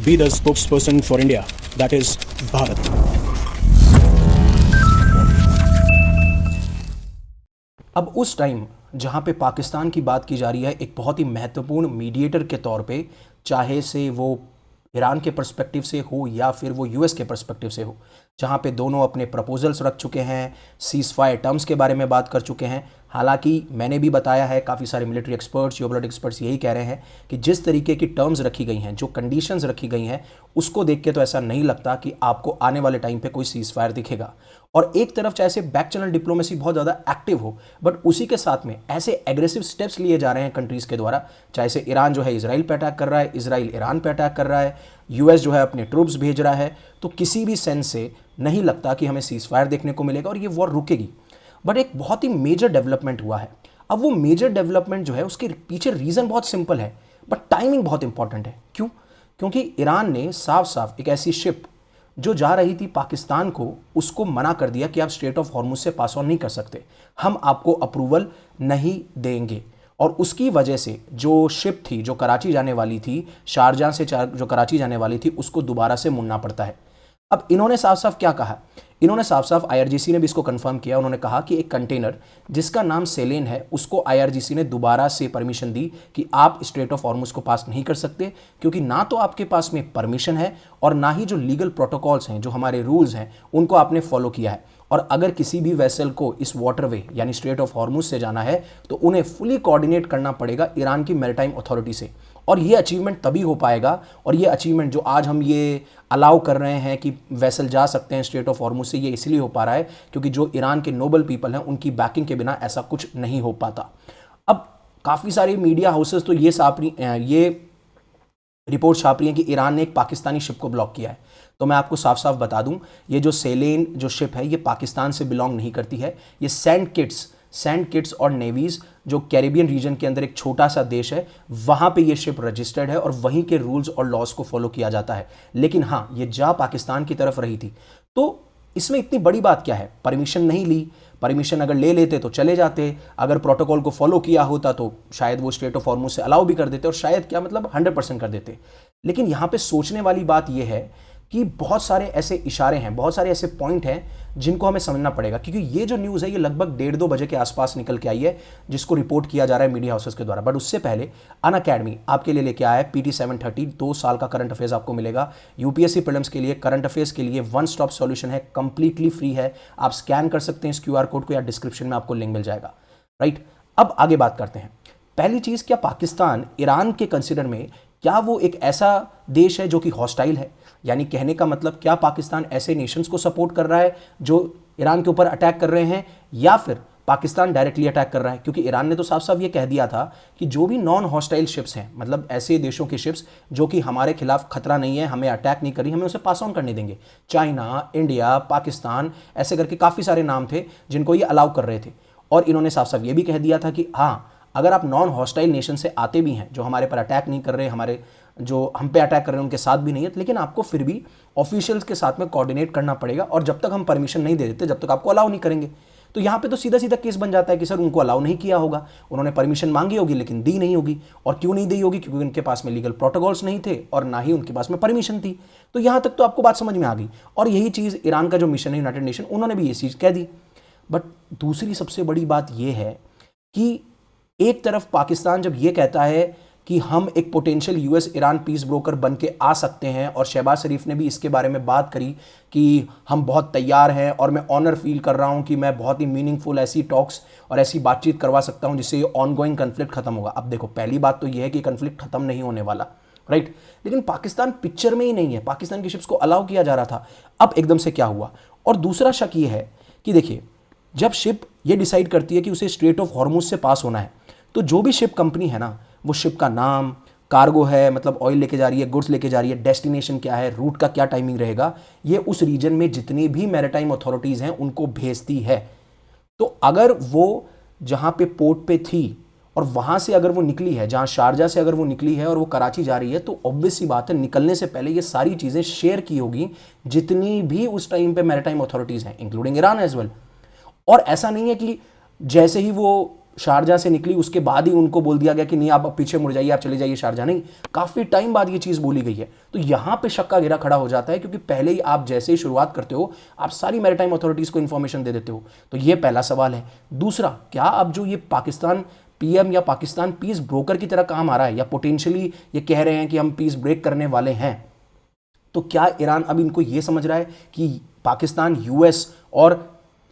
be the spokesperson for India, that is Bharat. अब उस time जहां पे पाकिस्तान की बात की जा रही है एक बहुत ही महत्वपूर्ण मीडिएटर के तौर पे, चाहे से वो ईरान के पर्सपेक्टिव से हो या फिर वो यूएस के पर्सपेक्टिव से हो, जहां पे दोनों अपने प्रपोजल्स रख चुके हैं, सीज फायर टर्म्स के बारे में बात कर चुके हैं। हालांकि मैंने भी बताया है, काफ़ी सारे मिलिट्री एक्सपर्ट्स, जियोपॉलिटिक्स एक्सपर्ट्स यही कह रहे हैं कि जिस तरीके की टर्म्स रखी गई हैं, जो कंडीशंस रखी गई हैं, उसको देख के तो ऐसा नहीं लगता कि आपको आने वाले टाइम पे कोई सीज फायर दिखेगा। और एक तरफ चाहे से बैक चैनल डिप्लोमेसी बहुत ज़्यादा एक्टिव हो, बट उसी के साथ में ऐसे एग्रेसिव स्टेप्स लिए जा रहे हैं कंट्रीज़ के द्वारा, चाहे से ईरान जो है इसराइल पे अटैक कर रहा है, इसराइल ईरान पे अटैक कर रहा है, यूएस जो है अपने ट्रूप्स भेज रहा है, तो किसी भी सेंस से नहीं लगता कि हमें सीज फायर देखने को मिलेगा और ये वॉर रुकेगी। बट एक बहुत ही मेजर डेवलपमेंट हुआ है। अब वो मेजर डेवलपमेंट जो है उसके पीछे रीज़न बहुत सिंपल है, बट टाइमिंग बहुत इंपॉर्टेंट है। क्यों? क्योंकि ईरान ने साफ साफ एक ऐसी शिप जो जा रही थी पाकिस्तान को, उसको मना कर दिया कि आप स्ट्रेट ऑफ हॉर्मुज से पास ऑन नहीं कर सकते, हम आपको अप्रूवल नहीं देंगे। और उसकी वजह से जो शिप थी जो कराची जाने वाली थी, शारजाह से जो कराची जाने वाली थी, उसको दोबारा से मुड़ना पड़ता है। अब इन्होंने साफ साफ क्या कहा? इन्होंने साफ साफ, आईआरजीसी ने भी इसको कंफर्म किया, उन्होंने कहा कि एक कंटेनर जिसका नाम सेलेन है, उसको आईआरजीसी ने दोबारा से परमिशन दी कि आप स्ट्रेट ऑफ हॉर्मुज को पास नहीं कर सकते, क्योंकि ना तो आपके पास में परमिशन है और ना ही जो लीगल प्रोटोकॉल्स हैं, जो हमारे रूल्स हैं, उनको आपने फॉलो किया है। और अगर किसी भी वेसल को इस वाटरवे यानी स्ट्रेट ऑफ हॉर्मुज से जाना है तो उन्हें फुली कोऑर्डिनेट करना पड़ेगा ईरान की मैरीटाइम अथॉरिटी से। और ये अचीवमेंट तभी हो पाएगा, और ये अचीवमेंट जो आज हम ये अलाउ कर रहे हैं कि वेसल जा सकते हैं स्ट्रेट ऑफ हॉर्मुज से, ये इसलिए हो पा रहा है क्योंकि जो ईरान के नोबल पीपल हैं उनकी बैकिंग के बिना ऐसा कुछ नहीं हो पाता। अब काफ़ी सारे मीडिया हाउसेस तो ये रिपोर्ट छाप रही हैं कि ईरान ने एक पाकिस्तानी शिप को ब्लॉक किया है। तो मैं आपको साफ साफ बता दूं, ये जो सेलेन जो शिप है ये पाकिस्तान से बिलोंग नहीं करती है। ये सैंड किट्स और नेवीज जो कैरिबियन रीजन के अंदर एक छोटा सा देश है, वहां पे ये शिप रजिस्टर्ड है और वहीं के रूल्स और लॉज को फॉलो किया जाता है। लेकिन हाँ, ये जा पाकिस्तान की तरफ रही थी। तो इसमें इतनी बड़ी बात क्या है? परमिशन नहीं ली। परमिशन अगर ले लेते तो चले जाते, अगर प्रोटोकॉल को फॉलो किया होता तो शायद वो स्ट्रेट ऑफ हॉर्मुज से अलाउ भी कर देते, और शायद क्या मतलब 100% कर देते। लेकिन यहाँ पे सोचने वाली बात यह है कि बहुत सारे ऐसे इशारे हैं, बहुत सारे ऐसे पॉइंट हैं जिनको हमें समझना पड़ेगा, क्योंकि ये जो न्यूज़ है ये लगभग 1:30-2 बजे के आसपास निकल के आई है, जिसको रिपोर्ट किया जा रहा है मीडिया हाउसेस के द्वारा। बट उससे पहले अनअकैडमी आपके लिए लेके आया है PT 730, 2 साल का करंट अफेयर्स आपको मिलेगा। यूपीएससी प्रीलिम्स के लिए, करंट अफेयर्स के लिए वन स्टॉप सॉल्यूशन है, कंप्लीटली फ्री है। आप स्कैन कर सकते हैं इस QR कोड को, या डिस्क्रिप्शन में आपको लिंक मिल जाएगा। राइट, अब आगे बात करते हैं। पहली चीज़, क्या पाकिस्तान ईरान के कंसिडर में क्या वो एक ऐसा देश है जो कि हॉस्टाइल है? यानी कहने का मतलब, क्या पाकिस्तान ऐसे नेशंस को सपोर्ट कर रहा है जो ईरान के ऊपर अटैक कर रहे हैं, या फिर पाकिस्तान डायरेक्टली अटैक कर रहा है? क्योंकि ईरान ने तो साफ साफ ये कह दिया था कि जो भी नॉन हॉस्टाइल शिप्स हैं, मतलब ऐसे देशों की शिप्स जो कि हमारे खिलाफ खतरा नहीं है, हमें अटैक नहीं कर रही, हमें उसे पास ऑन करने देंगे। चाइना, इंडिया, पाकिस्तान, ऐसे करके काफ़ी सारे नाम थे जिनको ये अलाउ कर रहे थे। और इन्होंने साफ साफ ये भी कह दिया था कि हाँ, अगर आप नॉन हॉस्टाइल नेशन से आते भी हैं, जो हमारे पर अटैक नहीं कर रहे, हमारे जो हम पे अटैक कर रहे हैं उनके साथ भी नहीं है, लेकिन आपको फिर भी ऑफिशियल्स के साथ में कोऑर्डिनेट करना पड़ेगा, और जब तक हम परमिशन नहीं दे देते, जब तक आपको अलाउ नहीं करेंगे। तो यहाँ पे तो सीधा सीधा केस बन जाता है कि सर उनको अलाउ नहीं किया होगा, उन्होंने परमिशन मांगी होगी लेकिन दी नहीं होगी। और क्यों नहीं दी होगी? क्योंकि उनके पास में लीगल प्रोटोकॉल्स नहीं थे और ना ही उनके पास में परमिशन थी। तो यहाँ तक तो आपको बात समझ में आ गई। और यही चीज़ ईरान का जो मिशन है यूनाइटेड नेशन, उन्होंने भी ये चीज़ कह दी। बट दूसरी सबसे बड़ी बात यह है कि एक तरफ पाकिस्तान जब ये कहता है कि हम एक potential US Iran peace broker बन के आ सकते हैं, और शहबाज शरीफ ने भी इसके बारे में बात करी कि हम बहुत तैयार हैं और मैं ऑनर फील कर रहा हूं कि मैं बहुत ही मीनिंगफुल ऐसी टॉक्स और ऐसी बातचीत करवा सकता हूं जिससे ये ऑनगोइंग कन्फ्लिक्ट खत्म होगा। अब देखो, पहली बात तो ये है कि कन्फ्लिक्ट खत्म नहीं होने वाला, राइट, लेकिन पाकिस्तान पिक्चर में ही नहीं है। पाकिस्तान की शिप्स को अलाउ किया जा रहा था, अब एकदम से क्या हुआ? और दूसरा शक ये है कि देखिए, जब शिप ये डिसाइड करती है कि उसे स्ट्रेट ऑफ हॉर्मुज से पास होना है, तो जो भी शिप कंपनी है ना, वो शिप का नाम, कार्गो है मतलब ऑयल लेके जा रही है, गुड्स लेके जा रही है, डेस्टिनेशन क्या है, रूट का क्या टाइमिंग रहेगा, ये उस रीजन में जितनी भी मैरीटाइम अथॉरिटीज़ हैं उनको भेजती है। तो अगर वो जहाँ पे पोर्ट पे थी और वहाँ से अगर वो निकली है, जहाँ शारजा से अगर वो निकली है और वो कराची जा रही है, तो ऑब्वियस सी बात है निकलने से पहले ये सारी चीज़ें शेयर की होगी जितनी भी उस टाइम पे मैरीटाइम अथॉरिटीज़ हैं, इंक्लूडिंग ईरान एज वेल। और ऐसा नहीं है कि जैसे ही वो शारजाह से निकली उसके बाद ही उनको बोल दिया गया कि नहीं आप अब पीछे मुड़ जाइए, आप चले जाइए शारजाह? नहीं, काफ़ी टाइम बाद ये चीज़ बोली गई है। तो यहाँ पे शक का घेरा खड़ा हो जाता है, क्योंकि पहले ही आप जैसे ही शुरुआत करते हो आप सारी मैरीटाइम अथॉरिटीज़ को इन्फॉर्मेशन दे देते हो। तो ये पहला सवाल है। दूसरा, क्या अब जो ये पाकिस्तान पीएम या पाकिस्तान पीस ब्रोकर की तरह काम आ रहा है, या पोटेंशियली ये कह रहे हैं कि हम पीस ब्रेक करने वाले हैं, तो क्या ईरान अब इनको ये समझ रहा है कि पाकिस्तान यूएस और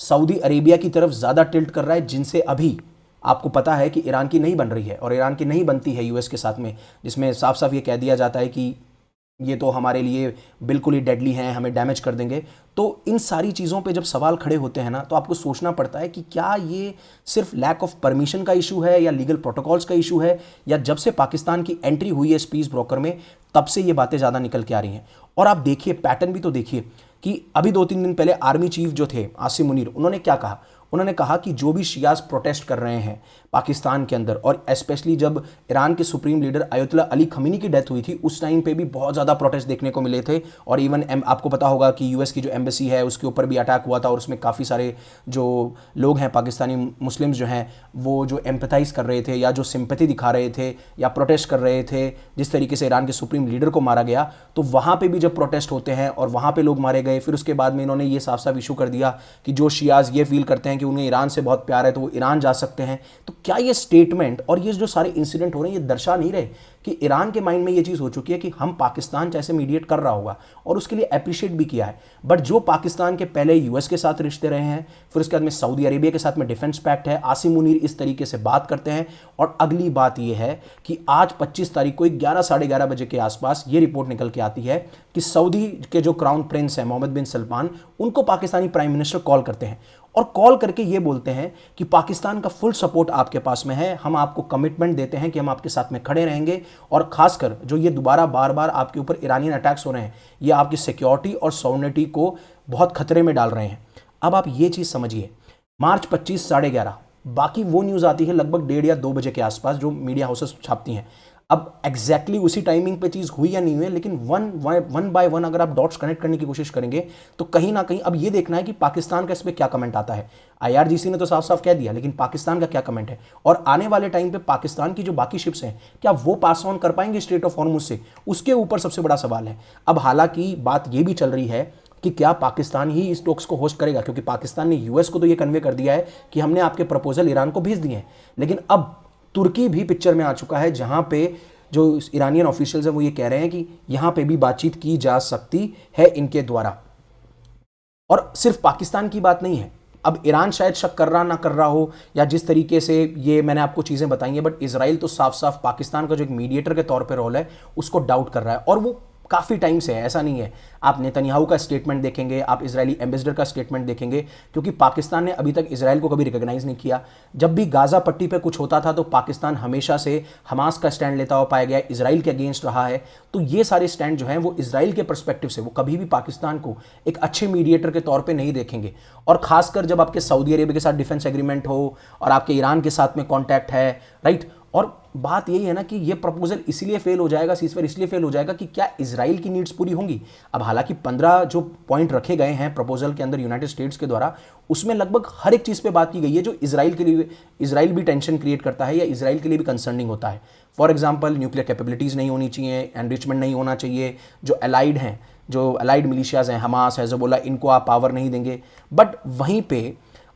सऊदी अरेबिया की तरफ ज़्यादा टिल्ट कर रहा है, जिनसे अभी आपको पता है कि ईरान की नहीं बन रही है, और ईरान की नहीं बनती है यूएस के साथ में, जिसमें साफ साफ ये कह दिया जाता है कि ये तो हमारे लिए बिल्कुल ही डेडली हैं, हमें डैमेज कर देंगे। तो इन सारी चीज़ों पे जब सवाल खड़े होते हैं ना, तो आपको सोचना पड़ता है कि क्या ये सिर्फ लैक ऑफ परमिशन का इशू है, या लीगल प्रोटोकॉल्स का इशू है, या जब से पाकिस्तान की एंट्री हुई है पीस ब्रोकर में तब से ये बातें ज़्यादा निकल के आ रही हैं। और आप देखिए पैटर्न भी तो देखिए कि अभी 2-3 दिन पहले आर्मी चीफ जो थे आसिम मुनीर, उन्होंने क्या कहा? उन्होंने कहा कि जो भी शियाज प्रोटेस्ट कर रहे हैं पाकिस्तान के अंदर, और स्पेशली जब ईरान के सुप्रीम लीडर अयतुल्ला अली खमीनी की डेथ हुई थी, उस टाइम पे भी बहुत ज़्यादा प्रोटेस्ट देखने को मिले थे। और इवन आपको पता होगा कि यूएस की जो एम्बेसी है उसके ऊपर भी अटैक हुआ था, और उसमें काफ़ी सारे जो लोग हैं पाकिस्तानी मुस्लिम्स जो हैं वो जो एम्पथाइज कर रहे थे, या जो सिंपैथी दिखा रहे थे, या प्रोटेस्ट कर रहे थे जिस तरीके से ईरान के सुप्रीम लीडर को मारा गया, तो वहाँ पर भी जब प्रोटेस्ट होते हैं और वहाँ पर लोग मारे गए, फिर उसके बाद में इन्होंने ये साफ साफ इशू कर दिया कि जो शियाज ये फील करते हैं कि उन्हें ईरान से बहुत प्यार है तो वो ईरान जा सकते हैं। तो क्या ये स्टेटमेंट और ये जो सारे इंसिडेंट हो रहे हैं ये दर्शा नहीं रहे कि ईरान के माइंड में ये चीज़ हो चुकी है कि हम पाकिस्तान जैसे मीडिएट कर रहा होगा, और उसके लिए अप्रिशिएट भी किया है। बट जो पाकिस्तान के पहले यूएस के साथ रिश्ते रहे हैं, फिर उसके बाद में सऊदी अरेबिया के साथ में डिफेंस पैक्ट है, आसिम मुनीर इस तरीके से बात करते हैं। और अगली बात यह है कि आज 25 तारीख को 11 साढ़े 11 बजे के आसपास ये रिपोर्ट निकल के आती है कि सऊदी के जो क्राउन प्रिंस है मोहम्मद बिन सलमान, उनको पाकिस्तानी प्राइम मिनिस्टर कॉल करते हैं, और कॉल करके ये बोलते हैं कि पाकिस्तान का फुल सपोर्ट आपके पास में है, हम आपको कमिटमेंट देते हैं कि हम आपके साथ में खड़े रहेंगे, और खासकर जो ये दोबारा बार बार आपके ऊपर ईरानियन अटैक्स हो रहे हैं, ये आपकी सिक्योरिटी और सॉवरेनिटी को बहुत खतरे में डाल रहे हैं। अब आप ये चीज़ समझिए, मार्च 25 साढ़े 11, बाकी वो न्यूज़ आती है लगभग 1:30 या 2 बजे के आसपास जो मीडिया हाउसेस छापती हैं। अब एग्जैक्टली उसी टाइमिंग पे चीज़ हुई या नहीं हुई, लेकिन वन बाय वन अगर आप डॉट्स कनेक्ट करने की कोशिश करेंगे तो कहीं ना कहीं अब ये देखना है कि पाकिस्तान का इस पर क्या कमेंट आता है। आईआरजीसी ने तो साफ साफ कह दिया, लेकिन पाकिस्तान का क्या कमेंट है, और आने वाले टाइम पे पाकिस्तान की जो बाकी शिप्स हैं क्या वो पास ऑन कर पाएंगे स्ट्रेट ऑफ हॉर्मुज से, उसके ऊपर सबसे बड़ा सवाल है। अब हालांकि बात ये भी चल रही है कि क्या पाकिस्तान ही इस टॉक्स को होस्ट करेगा, क्योंकि पाकिस्तान ने यूएस को तो ये कन्वे कर दिया है कि हमने आपके प्रपोजल ईरान को भेज दिए हैं, लेकिन अब तुर्की भी पिक्चर में आ चुका है, जहां पे जो ईरानियन ऑफिशियल्स हैं वो ये कह रहे हैं कि यहां पे भी बातचीत की जा सकती है इनके द्वारा। और सिर्फ पाकिस्तान की बात नहीं है, अब ईरान शायद शक कर रहा ना कर रहा हो, या जिस तरीके से ये मैंने आपको चीज़ें बताई हैं, बट इजराइल तो साफ साफ पाकिस्तान का जो एक मीडिएटर के तौर पे रोल है उसको डाउट कर रहा है, और वो काफ़ी टाइम से है, ऐसा नहीं है। आप नेतन्याहू का स्टेटमेंट देखेंगे, आप इजरायली एम्बेसडर का स्टेटमेंट देखेंगे, क्योंकि पाकिस्तान ने अभी तक इजराइल को कभी रिकॉग्नाइज नहीं किया। जब भी गाज़ा पट्टी पे कुछ होता था तो पाकिस्तान हमेशा से हमास का स्टैंड लेता हुआ पाया गया, इजराइल के अगेंस्ट रहा है। तो ये सारे स्टैंड जो हैं वो इजराइल के परस्पेक्टिव से वो कभी भी पाकिस्तान को एक अच्छे मीडिएटर के तौर पर नहीं देखेंगे। और खासकर जब आपके सऊदी अरेबिया के साथ डिफेंस एग्रीमेंट हो और आपके ईरान के साथ में कॉन्टैक्ट है, राइट। और बात यही है ना कि ये प्रपोजल इसलिए फेल हो जाएगा, सीज़फायर इसलिए फेल हो जाएगा कि क्या इजराइल की नीड्स पूरी होंगी। अब हालांकि 15 जो पॉइंट रखे गए हैं प्रपोजल के अंदर यूनाइटेड स्टेट्स के द्वारा, उसमें लगभग हर एक चीज़ पे बात की गई है जो इजराइल के लिए, इजराइल भी टेंशन क्रिएट करता है या इजराइल के लिए भी कंसर्निंग होता है। फॉर एग्जाम्पल, न्यूक्लियर कैपेबिलिटीज़ नहीं होनी चाहिए, एनरिचमेंट नहीं होना चाहिए, जो अलाइड हैं, जो अलाइड मिलिशियाज हैं, हमास, हिजबुल्लाह, इनको आप पावर नहीं देंगे। बट वहीं पर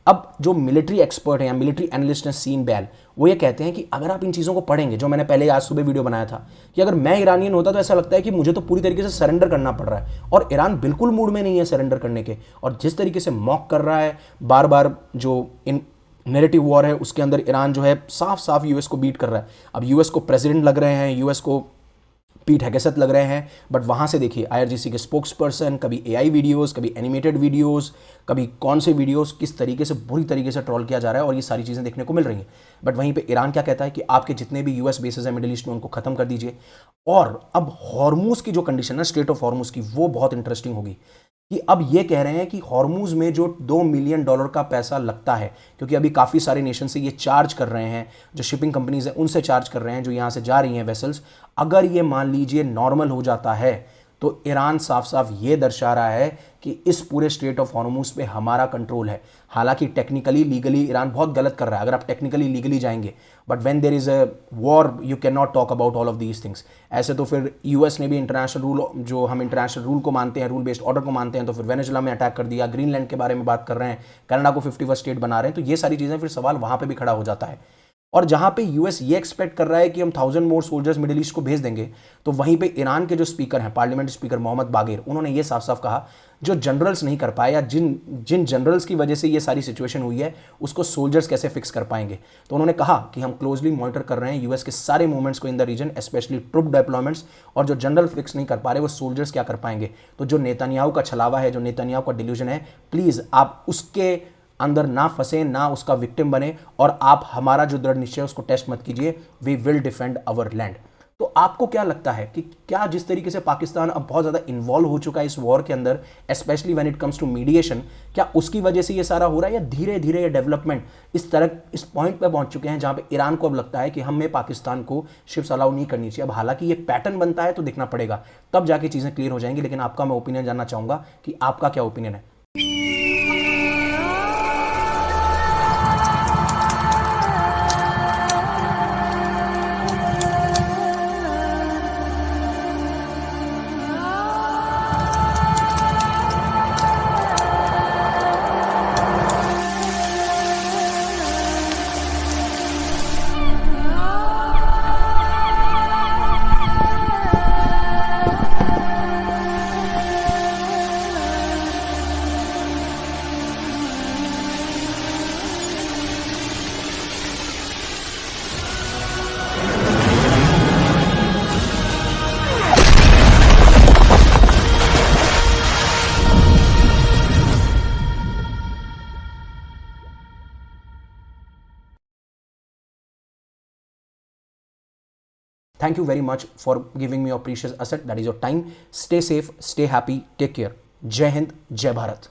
अब जो मिलिट्री एक्सपर्ट हैं या मिलिट्री एनालिस्ट हैं सीन बैल, वो ये कहते हैं कि अगर आप इन चीज़ों को पढ़ेंगे, जो मैंने पहले आज सुबह वीडियो बनाया था कि अगर मैं ईरानियन होता तो ऐसा लगता है कि मुझे तो पूरी तरीके से सरेंडर करना पड़ रहा है, और ईरान बिल्कुल मूड में नहीं है सरेंडर करने के। और जिस तरीके से मॉक कर रहा है बार बार, जो इन नेरेटिव वॉर है उसके अंदर ईरान जो है साफ साफ यूएस को बीट कर रहा है। अब यूएस को प्रेसिडेंट लग रहे हैं, यूएस को पीट हैगेसत लग रहे हैं, बट वहाँ से देखिए आईआरजीसी के स्पोक्स पर्सन, कभी एआई वीडियोस, कभी एनिमेटेड वीडियोस, कभी कौन से वीडियोस, किस तरीके से बुरी तरीके से ट्रोल किया जा रहा है, और ये सारी चीज़ें देखने को मिल रही हैं। बट वहीं पे ईरान क्या कहता है कि आपके जितने भी यूएस बेसेस हैं मिडिल ईस्ट में उनको खत्म कर दीजिए। और अब हॉर्मूज की जो कंडीशन है स्ट्रेट ऑफ हॉर्मूज की, वो बहुत इंटरेस्टिंग होगी कि अब ये कह रहे हैं कि हॉर्मूज में जो $2 मिलियन का पैसा लगता है, क्योंकि अभी काफ़ी सारे नेशन से ये चार्ज कर रहे हैं, जो शिपिंग कंपनीज हैं उनसे चार्ज कर रहे हैं, जो यहाँ से जा रही हैं वेसल्स, अगर ये मान लीजिए नॉर्मल हो जाता है तो ईरान साफ साफ ये दर्शा रहा है कि इस पूरे स्ट्रेट ऑफ हॉर्मुज पे हमारा कंट्रोल है। हालांकि टेक्निकली लीगली ईरान बहुत गलत कर रहा है अगर आप टेक्निकली लीगली जाएंगे, but when there is a war you can not talk about all of these things. ऐसे तो फिर यूएस ने भी इंटरनेशनल रूल, जो हम इंटरनेशनल रूल को मानते हैं, रूल बेस्ड ऑर्डर को मानते हैं, तो फिर वेनेजुला में अटैक कर दिया, ग्रीनलैंड के बारे में बात कर रहे हैं, कनाडा को 51st स्टेट बना रहे हैं, तो ये सारी चीज़ें फिर सवाल वहाँ पे भी खड़ा हो जाता है। और जहां पे यूएस ये एक्सपेक्ट कर रहा है कि हम 1000 मोर सोल्जर्स मिडिल ईस्ट को भेज देंगे, तो वहीं पे ईरान के जो स्पीकर हैं, पार्लियामेंट स्पीकर मोहम्मद बागेर, उन्होंने ये साफ साफ कहा जो जनरल्स नहीं कर पाए या जिन जनरल्स की वजह से ये सारी सिचुएशन हुई है उसको सोल्जर्स कैसे फिक्स कर पाएंगे। तो उन्होंने कहा कि हम क्लोजली मॉनिटर कर रहे हैं यूएस के सारे मूवमेंट्स को in the region, specially troop deployments, और जो जनरल फिक्स नहीं कर पा रहे वो सोल्जर्स क्या कर पाएंगे। तो जो नेतन्याहू का छलावा है, जो नेतन्याहू का डिल्यूजन है, प्लीज़ आप उसके अंदर ना फंसे, ना उसका विक्टिम बने, और आप हमारा जो दृढ़ निश्चय है उसको टेस्ट मत कीजिए। We will defend our land. तो आपको क्या लगता है कि क्या जिस तरीके से पाकिस्तान अब बहुत ज़्यादा इन्वॉल्व हो चुका है इस वॉर के अंदर, specially when it comes to mediation, क्या उसकी वजह से ये सारा हो रहा है, या धीरे धीरे ये डेवलपमेंट इस पॉइंट पे पहुंच चुके हैं जहां पे ईरान को अब लगता है कि हमें पाकिस्तान को शिप्स अलाउ नहीं करनी चाहिए। अब हालांकि ये पैटर्न बनता है तो देखना पड़ेगा, तब जाके चीज़ें क्लियर हो जाएंगी, लेकिन आपका मैं ओपिनियन जानना चाहूँगा कि आपका क्या ओपिनियन है। Thank you very much for giving me your precious asset, that is your time. Stay safe, stay happy, take care. Jai Hind, Jai Bharat.